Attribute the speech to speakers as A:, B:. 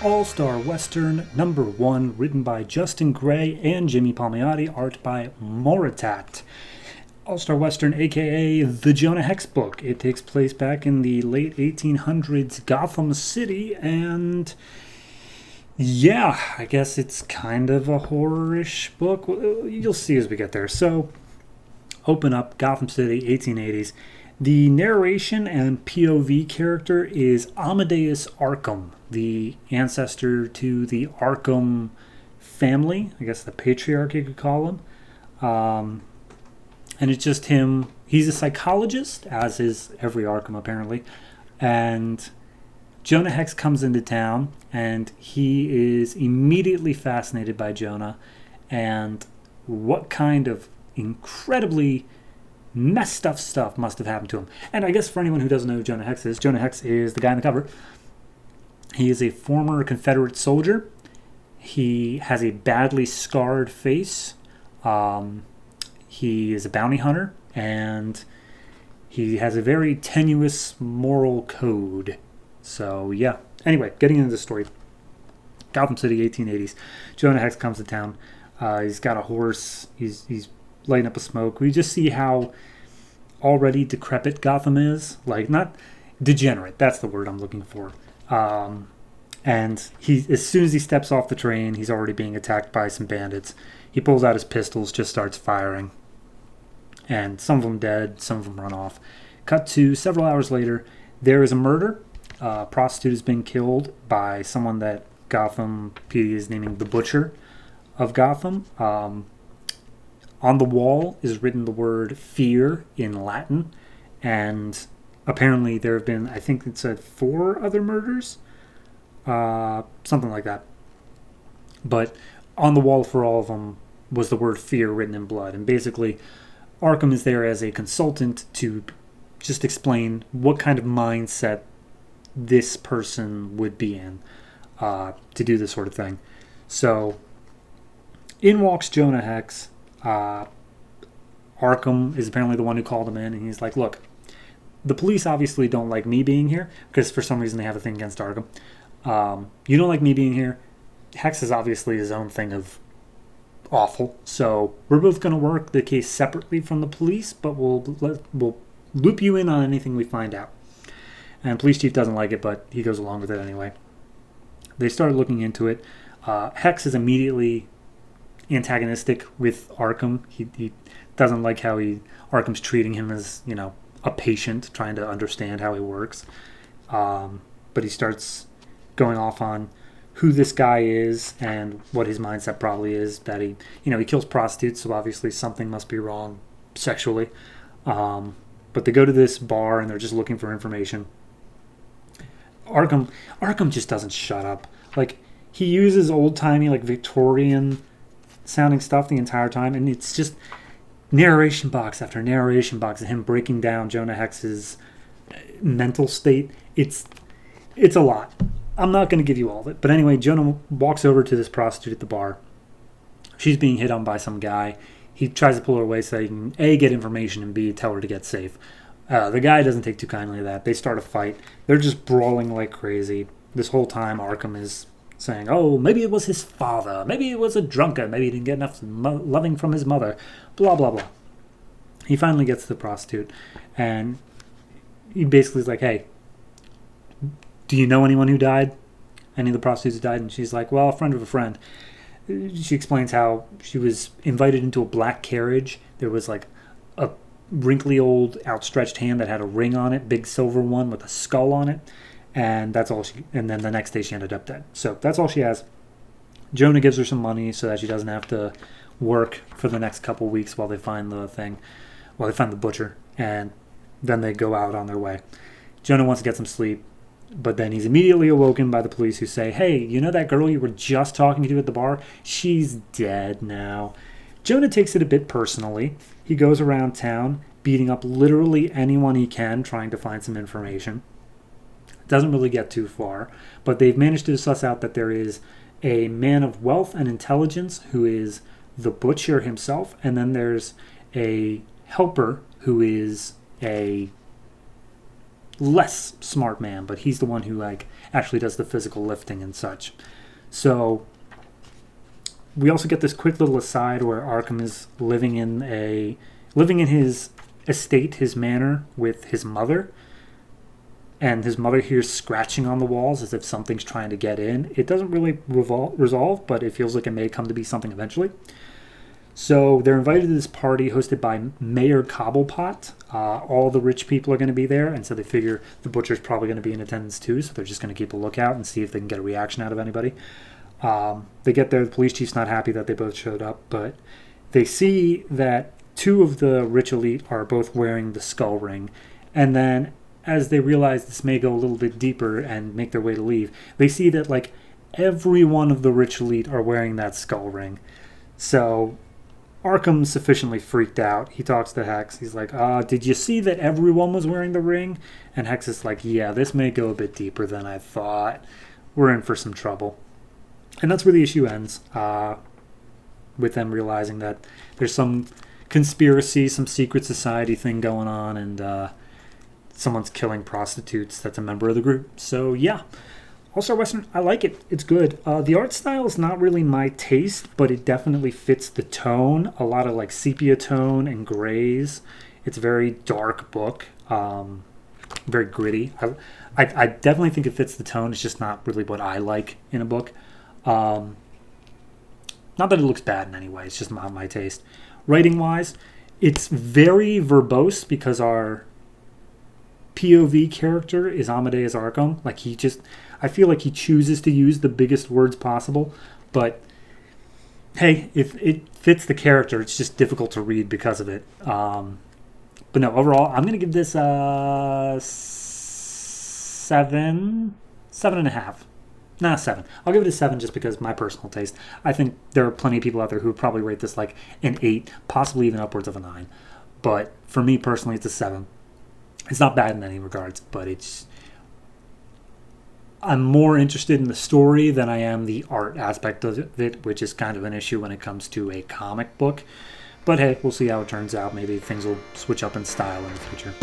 A: All-Star Western #1, written by Justin Gray and Jimmy Palmiotti, art by Moritat. All-Star Western, aka the Jonah Hex book. It takes place back in the late 1800s Gotham City, and yeah, I guess it's kind of a horror-ish book. You'll see as we get there. So, open up, Gotham City, 1880s. The narration and POV character is Amadeus Arkham, the ancestor to the Arkham family. I guess the patriarch you could call him. And it's just him. He's a psychologist, as is every Arkham apparently. And Jonah Hex comes into town, and he is immediately fascinated by Jonah and what kind of incredibly messed up stuff must have happened to him. And I guess for anyone who doesn't know who Jonah Hex is the guy on the cover. He is a former Confederate soldier. He has a badly scarred face. He is a bounty hunter, and he has a very tenuous moral code. So, yeah. Anyway, getting into the story. Gotham City, 1880s. Jonah Hex comes to town. He's got a horse. He's lighting up a smoke. We just see how already decrepit Gotham is. Like, not degenerate. That's the word I'm looking for. And he, as soon as he steps off the train, he's already being attacked by some bandits. He pulls out his pistols, just starts firing. And some of them dead, some of them run off. Cut to several hours later, there is a murder. A prostitute has been killed by someone that Gotham PD is naming the Butcher of Gotham. On the wall is written the word fear in Latin. And apparently there have been, I think it said 4 other murders. Something like that. But on the wall for all of them was the word fear written in blood. And basically, Arkham is there as a consultant to just explain what kind of mindset this person would be in to do this sort of thing. So, in walks Jonah Hex. Arkham is apparently the one who called him in, and he's like, look, the police obviously don't like me being here, because for some reason they have a thing against Arkham. You don't like me being here. Hex is obviously his own thing of awful, so we're both going to work the case separately from the police, but we'll loop you in on anything we find out. And police chief doesn't like it, but he goes along with it anyway. They start looking into it. Hex is immediately antagonistic with Arkham. He doesn't like how Arkham's treating him as, a patient, trying to understand how he works. But he starts going off on who this guy is and what his mindset probably is, that he kills prostitutes, so obviously something must be wrong sexually. But they go to this bar and they're just looking for information. Arkham just doesn't shut up. Like, he uses old-timey, Victorian sounding stuff the entire time, and it's just narration box after narration box of him breaking down Jonah Hex's mental state. It's a lot. I'm not going to give you all of it. But anyway, Jonah walks over to this prostitute at the bar. She's being hit on by some guy. He tries to pull her away so he can A, get information, and B, tell her to get safe. The guy doesn't take too kindly to that. They start a fight. They're just brawling like crazy. This whole time, Arkham is saying, oh, maybe it was his father. Maybe it was a drunkard. Maybe he didn't get enough loving from his mother. Blah, blah, blah. He finally gets to the prostitute, and he basically is like, hey, do you know anyone who died? Any of the prostitutes who died? And she's like, well, a friend of a friend. She explains how she was invited into a black carriage. There was a wrinkly old outstretched hand that had a ring on it, big silver one with a skull on it. And that's all and then the next day she ended up dead. So that's all she has. Jonah gives her some money so that she doesn't have to work for the next couple weeks while they find the butcher. And then they go out on their way. Jonah wants to get some sleep, but then he's immediately awoken by the police, who say, hey, you know that girl you were just talking to at the bar? She's dead now. Jonah takes it a bit personally. He goes around town beating up literally anyone he can, trying to find some information. Doesn't really get too far, but they've managed to suss out that there is a man of wealth and intelligence who is the butcher himself, and then there's a helper who is a less smart man, but he's the one who like actually does the physical lifting and such. So we also get this quick little aside where Arkham is living in his estate, his manor, with his mother, and his mother hears scratching on the walls as if something's trying to get in. It doesn't really resolve, but it feels like it may come to be something eventually. So they're invited to this party hosted by Mayor Cobblepot. All the rich people are going to be there, and so they figure the butcher's probably going to be in attendance too, so they're just going to keep a lookout and see if they can get a reaction out of anybody. They get there, the police chief's not happy that they both showed up, but they see that two of the rich elite are both wearing the skull ring, and then as they realize this may go a little bit deeper and make their way to leave, they see that like every one of the rich elite are wearing that skull ring. So Arkham's sufficiently freaked out. He talks to Hex. He's like, did you see that everyone was wearing the ring? And Hex is like, yeah, this may go a bit deeper than I thought. We're in for some trouble. And that's where the issue ends, with them realizing that there's some conspiracy, some secret society thing going on, and someone's killing prostitutes that's a member of the group. So yeah, All-Star Western, I like it. It's good. The art style is not really my taste, but it definitely fits the tone. A lot of like sepia tone and grays. It's a very dark book, very gritty. I definitely think it fits the tone. It's just not really what I like in a book. Not that it looks bad in any way. It's just not my taste. Writing-wise, it's very verbose because our POV character is Amadeus Arkham. Like I feel like he chooses to use the biggest words possible, but hey, if it fits the character, it's just difficult to read because of it. But no, overall, I'm going to give this 7.5. Nah, 7. I'll give it a 7 just because my personal taste. I think there are plenty of people out there who would probably rate this like an 8, possibly even upwards of a 9. But for me personally, it's a 7. It's not bad in any regards, but I'm more interested in the story than I am the art aspect of it, which is kind of an issue when it comes to a comic book. But hey, we'll see how it turns out. Maybe things will switch up in style in the future.